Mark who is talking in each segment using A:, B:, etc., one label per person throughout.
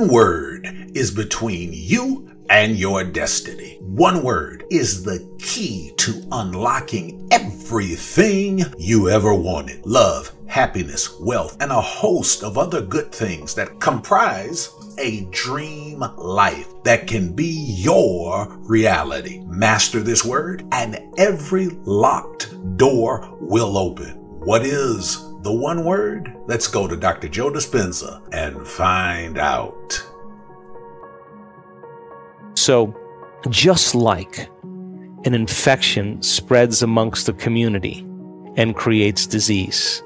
A: One word is between you and your destiny. One word is the key to unlocking everything you ever wanted. Love, happiness, wealth, and a host of other good things that comprise a dream life that can be your reality. Master this word and every locked door will open. What is the one word? Let's go to Dr. Joe Dispenza and find out.
B: So, just like an infection spreads amongst the community and creates disease,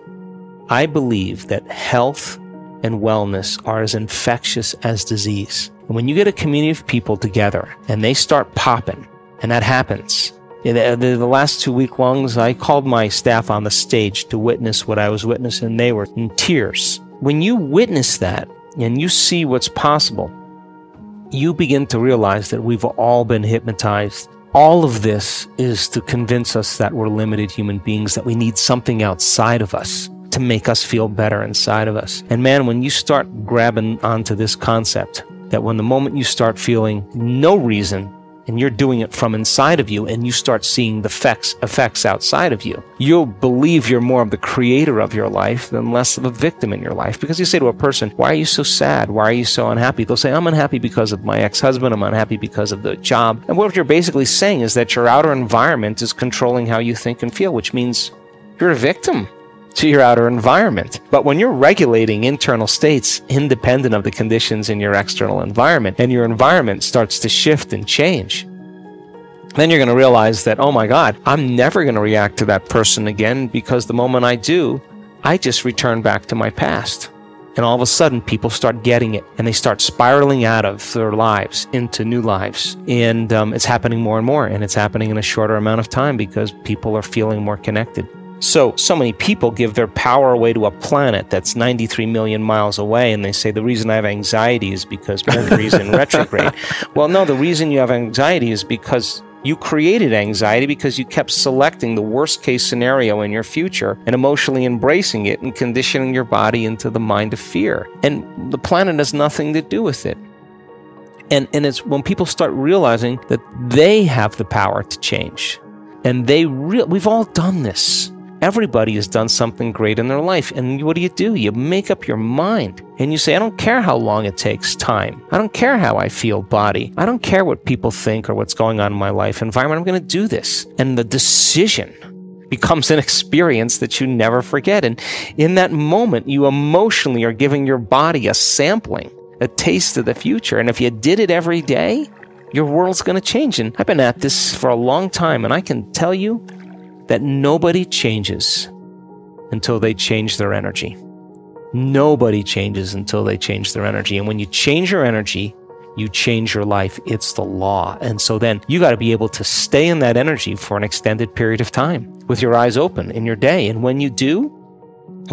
B: I believe that health and wellness are as infectious as disease. And when you get a community of people together and they start popping, and that happens. The last 2 week longs, I called my staff on the stage to witness what I was witnessing, and they were in tears. When you witness that and you see what's possible, you begin to realize that we've all been hypnotized. All of this is to convince us that we're limited human beings, that we need something outside of us to make us feel better inside of us. And man, when you start grabbing onto this concept, that when the moment you start feeling no reason, and you're doing it from inside of you, and you start seeing the effects outside of you, you'll believe you're more of the creator of your life than less of a victim in your life. Because you say to a person, why are you so sad? Why are you so unhappy? They'll say, I'm unhappy because of my ex-husband. I'm unhappy because of the job. And what you're basically saying is that your outer environment is controlling how you think and feel, which means you're a victim to your outer environment. But when you're regulating internal states independent of the conditions in your external environment, and your environment starts to shift and change, then you're going to realize that, oh my God, I'm never going to react to that person again, because the moment I do, I just return back to my past. And all of a sudden, people start getting it, and they start spiraling out of their lives into new lives. And it's happening more and more, and it's happening in a shorter amount of time because people are feeling more connected. So many people give their power away to a planet that's 93 million miles away, and they say the reason I have anxiety is because Mercury's in retrograde. Well, no, the reason you have anxiety is because you created anxiety because you kept selecting the worst case scenario in your future and emotionally embracing it and conditioning your body into the mind of fear. And the planet has nothing to do with it. And it's when people start realizing that they have the power to change. And we've all done this. Everybody has done something great in their life. And what do? You make up your mind. And you say, I don't care how long it takes time. I don't care how I feel body. I don't care what people think or what's going on in my life environment. I'm going to do this. And the decision becomes an experience that you never forget. And in that moment, you emotionally are giving your body a sampling, a taste of the future. And if you did it every day, your world's going to change. And I've been at this for a long time, and I can tell you that nobody changes until they change their energy. Nobody changes until they change their energy. And when you change your energy, you change your life. It's the law. And so then you got to be able to stay in that energy for an extended period of time with your eyes open in your day. And when you do,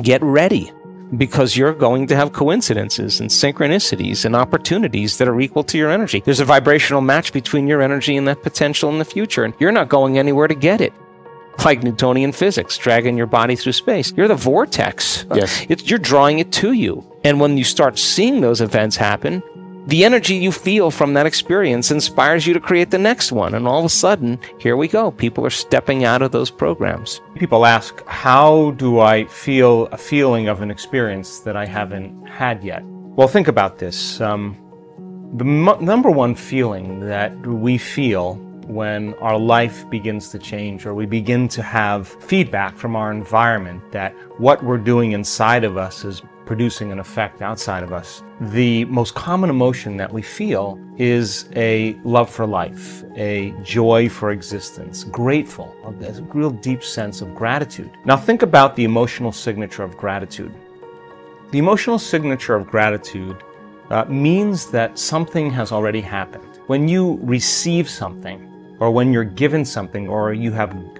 B: get ready, because you're going to have coincidences and synchronicities and opportunities that are equal to your energy. There's a vibrational match between your energy and that potential in the future, and you're not going anywhere to get it. Like Newtonian physics, dragging your body through space. You're the vortex.
C: Yes.
B: You're drawing it to you. And when you start seeing those events happen, the energy you feel from that experience inspires you to create the next one. And all of a sudden, here we go. People are stepping out of those programs.
C: People ask, how do I feel a feeling of an experience that I haven't had yet? Well, think about this. The number one feeling that we feel when our life begins to change, or we begin to have feedback from our environment that what we're doing inside of us is producing an effect outside of us. The most common emotion that we feel is a love for life, a joy for existence, grateful, a real deep sense of gratitude. Now think about the emotional signature of gratitude. The emotional signature of gratitude means that something has already happened. When you receive something, or when you're given something, or you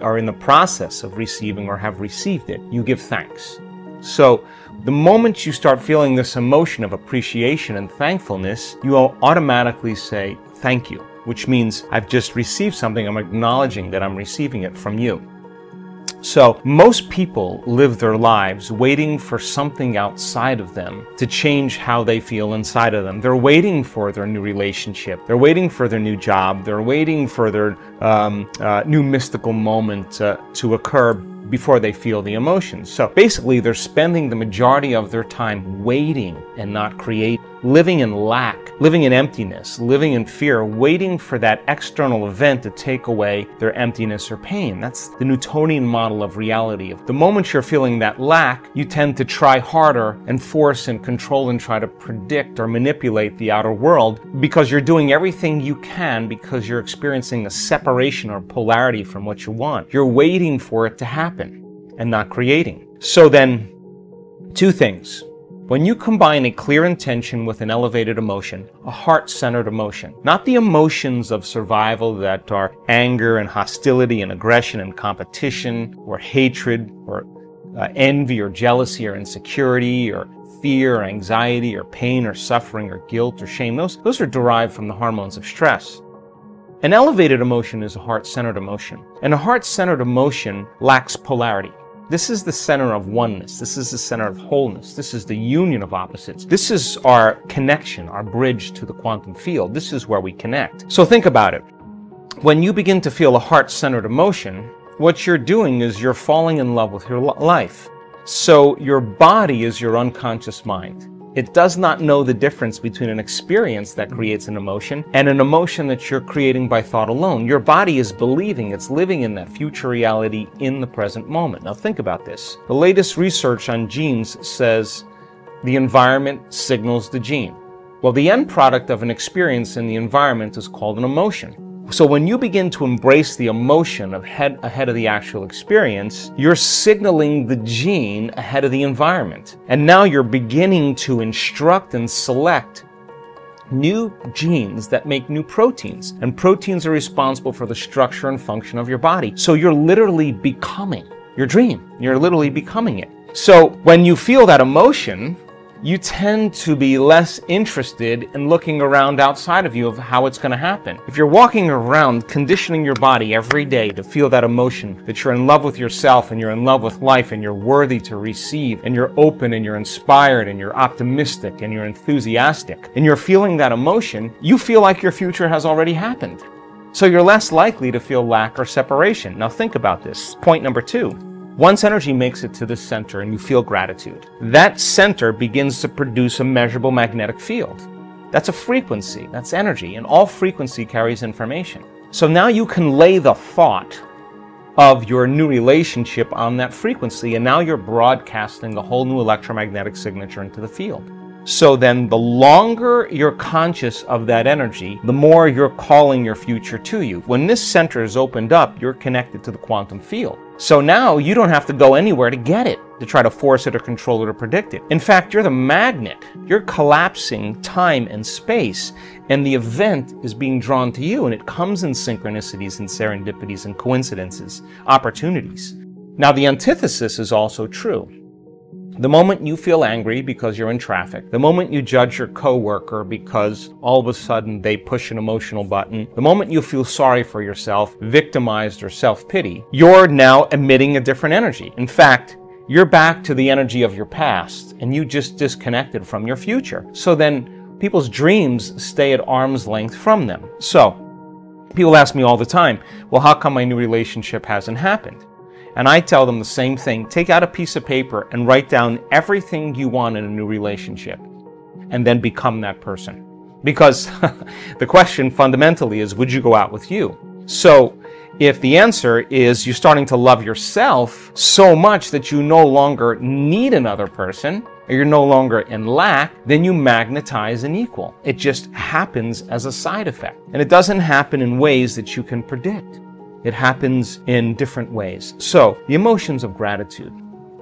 C: are in the process of receiving or have received it, you give thanks. So the moment you start feeling this emotion of appreciation and thankfulness, you will automatically say thank you, which means I've just received something. I'm acknowledging that I'm receiving it from you. So most people live their lives waiting for something outside of them to change how they feel inside of them. They're waiting for their new relationship. They're waiting for their new job. They're waiting for their new mystical moment to occur before they feel the emotions. So basically, they're spending the majority of their time waiting and not creating, living in lack, living in emptiness, living in fear, waiting for that external event to take away their emptiness or pain. That's the Newtonian model of reality. The moment you're feeling that lack, you tend to try harder and force and control and try to predict or manipulate the outer world because you're doing everything you can because you're experiencing a separation or polarity from what you want. You're waiting for it to happen and not creating. So then, two things. When you combine a clear intention with an elevated emotion, a heart-centered emotion, not the emotions of survival that are anger and hostility and aggression and competition or hatred or envy or jealousy or insecurity or fear or anxiety or pain or suffering or guilt or shame, those are derived from the hormones of stress. An elevated emotion is a heart-centered emotion, and a heart-centered emotion lacks polarity. This is the center of oneness. This is the center of wholeness. This is the union of opposites. This is our connection, our bridge to the quantum field. This is where we connect. So think about it. When you begin to feel a heart-centered emotion, what you're doing is you're falling in love with your life. So your body is your unconscious mind. It does not know the difference between an experience that creates an emotion and an emotion that you're creating by thought alone. Your body is believing it's living in that future reality in the present moment. Now think about this. The latest research on genes says the environment signals the gene. Well, the end product of an experience in the environment is called an emotion. So when you begin to embrace the emotion ahead of the actual experience, you're signaling the gene ahead of the environment. And now you're beginning to instruct and select new genes that make new proteins. And proteins are responsible for the structure and function of your body. So you're literally becoming your dream. You're literally becoming it. So when you feel that emotion, you tend to be less interested in looking around outside of you of how it's going to happen. If you're walking around conditioning your body every day to feel that emotion, that you're in love with yourself and you're in love with life and you're worthy to receive and you're open and you're inspired and you're optimistic and you're enthusiastic and you're feeling that emotion, you feel like your future has already happened. So you're less likely to feel lack or separation. Now think about this. Point number 2. Once energy makes it to the center and you feel gratitude, that center begins to produce a measurable magnetic field. That's a frequency, that's energy, and all frequency carries information. So now you can lay the thought of your new relationship on that frequency, and now you're broadcasting a whole new electromagnetic signature into the field. So then the longer you're conscious of that energy, the more you're calling your future to you. When this center is opened up, you're connected to the quantum field. So now you don't have to go anywhere to get it, to try to force it or control it or predict it. In fact, you're the magnet. You're collapsing time and space, and the event is being drawn to you, and it comes in synchronicities and serendipities and coincidences, opportunities. Now, the antithesis is also true. The moment you feel angry because you're in traffic, the moment you judge your coworker because all of a sudden they push an emotional button, the moment you feel sorry for yourself, victimized or self-pity, you're now emitting a different energy. In fact, you're back to the energy of your past and you just disconnected from your future. So then people's dreams stay at arm's length from them. So people ask me all the time, well, how come my new relationship hasn't happened? And I tell them the same thing. Take out a piece of paper and write down everything you want in a new relationship and then become that person. Because the question fundamentally is, would you go out with you? So if the answer is you're starting to love yourself so much that you no longer need another person, or you're no longer in lack, then you magnetize an equal. It just happens as a side effect. And it doesn't happen in ways that you can predict. It happens in different ways. So, the emotions of gratitude,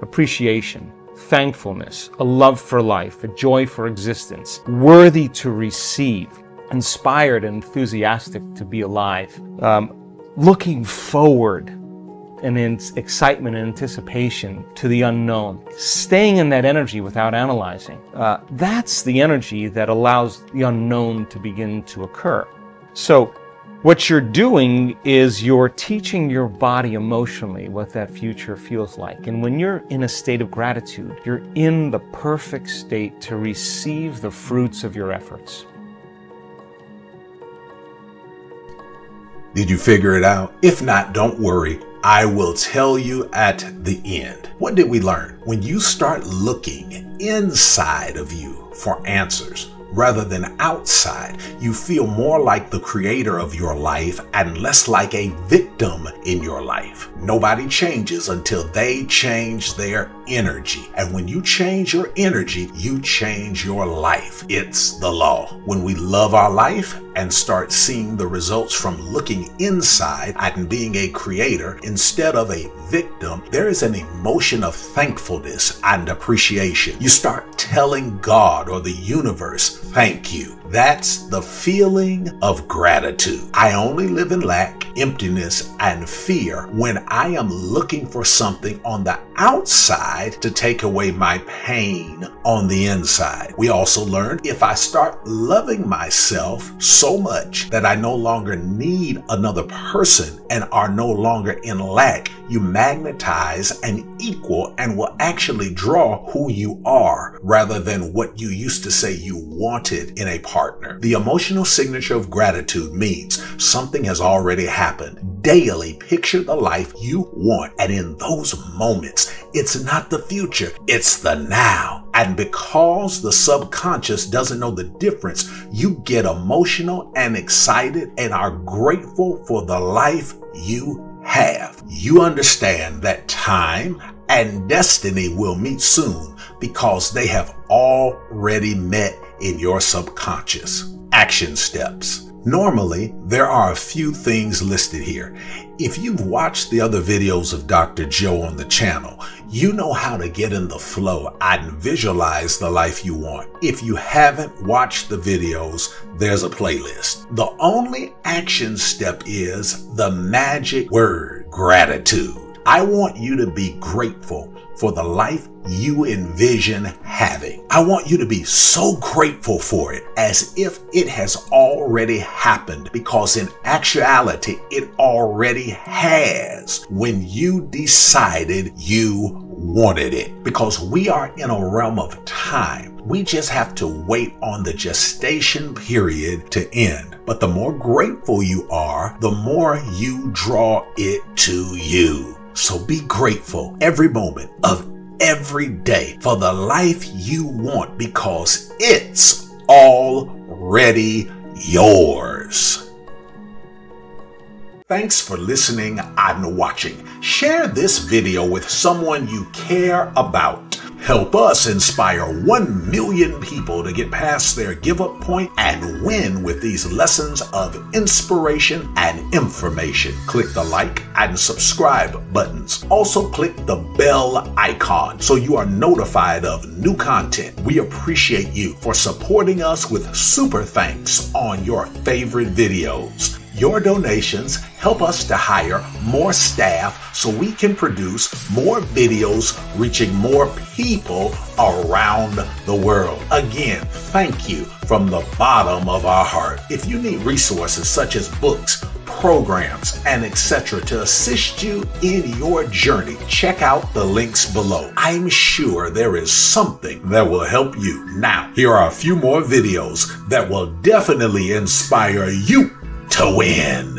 C: appreciation, thankfulness, a love for life, a joy for existence, worthy to receive, inspired and enthusiastic to be alive, looking forward and in excitement and anticipation to the unknown, staying in that energy without analyzing. That's the energy that allows the unknown to begin to occur. So, What you're doing is you're teaching your body emotionally what that future feels like. And when you're in a state of gratitude, you're in the perfect state to receive the fruits of your efforts.
A: Did you figure it out? If not, don't worry. I will tell you at the end. What did we learn? When you start looking inside of you for answers, rather than outside, you feel more like the creator of your life and less like a victim in your life. Nobody changes until they change their energy. And when you change your energy, you change your life. It's the law. When we love our life and start seeing the results from looking inside and being a creator instead of a victim, there is an emotion of thankfulness and appreciation. You start telling God or the universe, thank you. That's the feeling of gratitude. I only live in lack, emptiness, and fear when I am looking for something on the outside to take away my pain on the inside. We also learned if I start loving myself so much that I no longer need another person and are no longer in lack, you magnetize and equal and will actually draw who you are rather than what you used to say you wanted in a partner. The emotional signature of gratitude means something has already happened. Daily picture the life you want, and in those moments, it's not the future, it's the now. And because the subconscious doesn't know the difference, you get emotional and excited and are grateful for the life you have. You understand that time and destiny will meet soon because they have already met in your subconscious. Action steps. Normally, there are a few things listed here. If you've watched the other videos of Dr. Joe on the channel, you know how to get in the flow and visualize the life you want. If you haven't watched the videos, there's a playlist. The only action step is the magic word, gratitude. I want you to be grateful for the life you envision having. I want you to be so grateful for it as if it has already happened, because in actuality, it already has when you decided you wanted it. Because we are in a realm of time. We just have to wait on the gestation period to end. But the more grateful you are, the more you draw it to you. So be grateful every moment of every day for the life you want, because it's already yours. Thanks for listening and watching. Share this video with someone you care about. Help us inspire 1 million people to get past their give-up point and win with these lessons of inspiration and information. Click the like and subscribe buttons. Also click the bell icon so you are notified of new content. We appreciate you for supporting us with super thanks on your favorite videos. Your donations help us to hire more staff so we can produce more videos reaching more people around the world. Again, thank you from the bottom of our heart. If you need resources such as books, programs, and etc. to assist you in your journey, check out the links below. I'm sure there is something that will help you. Now, here are a few more videos that will definitely inspire you to win.